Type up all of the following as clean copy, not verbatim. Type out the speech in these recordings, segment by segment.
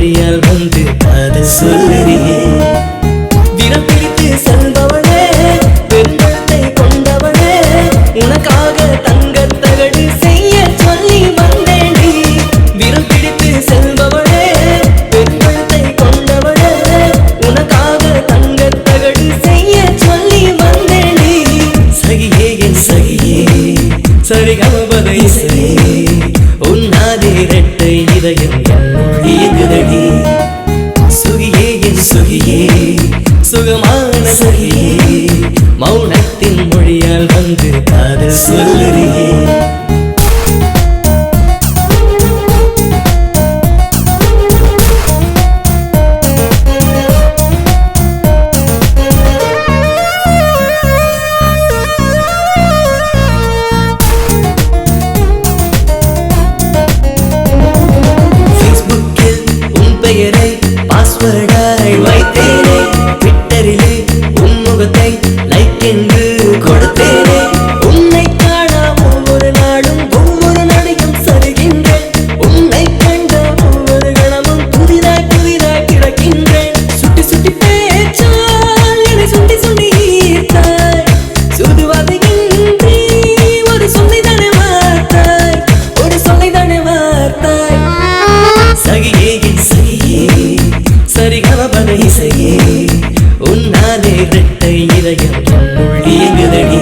மொழியால் வந்து காதல் சொல்லுறியே விரல் பிடித்து செல்பவளே பெருங்கழுத்தை கொண்டவளே உனக்காக தங்கத் தகடு செய்ய சொல்லி வந்தேண்டி விரல் பிடித்து செல்பவளே பெருங்கழுத்தை கொண்டவளே உனக்காக தங்கத் தகடு செய்ய சொல்லி வந்தேண்டி சகியே என் சகியே சரிகமபத இசையே உன்னாதே இரட்டை இதயம் என்னுள் இயங்குதடி சுகியே என் சுகியே சுகமான சகியே மௌனத்தின் மொழியால் வந்து காதல் சொல்லுறியே பெயரை பாஸ்வேர்டாய் வைத்தேனே ட்விட்டரிலே உன் முகத்தை லைக் என்று கொடுத்தேனே உன்னை காண ஒவ்வொரு நாளும் ஒவ்வொரு நடிகம் சரிகின்றேன் உன்னை கண்ட ஒவ்வொரு கணமும் புதிதாய் புதிதாய் கிடக்கின்றேன் சுட்டி சுட்டி பேச்சால் என்னை சுண்டி சுண்டி ஈர்த்தாய் சுதுவாதையின்றி ஒரு சொல்லைதானே வார்த்தாய் ஒரு சொல்லைதானே வார்த்தாய் சகியே சரிகமபத இசையே உன்னாலே இரட்டை இதயம் என்னுள் இயங்குதடி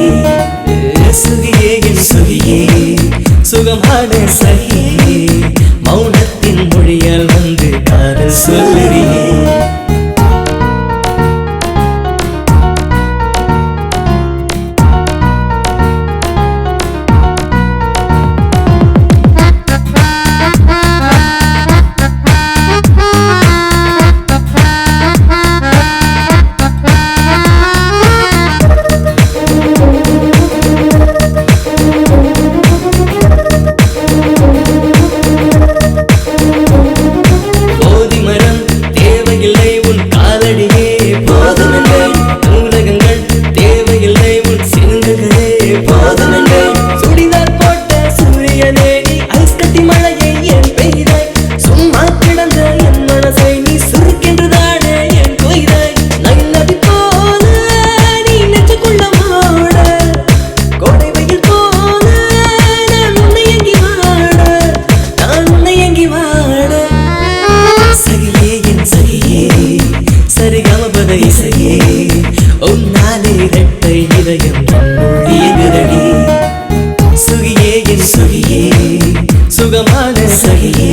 சுகியே என் சுகியே சுகமான சகியே மௌனத்தின் மொழியால் வந்து காதல் சொல்லுறியே சரிகமபத இசையே உன்னாலே இரட்டை இதயம் என்னுள் இயங்குதடி சுகியே என் சுகியே சுகமான சகியே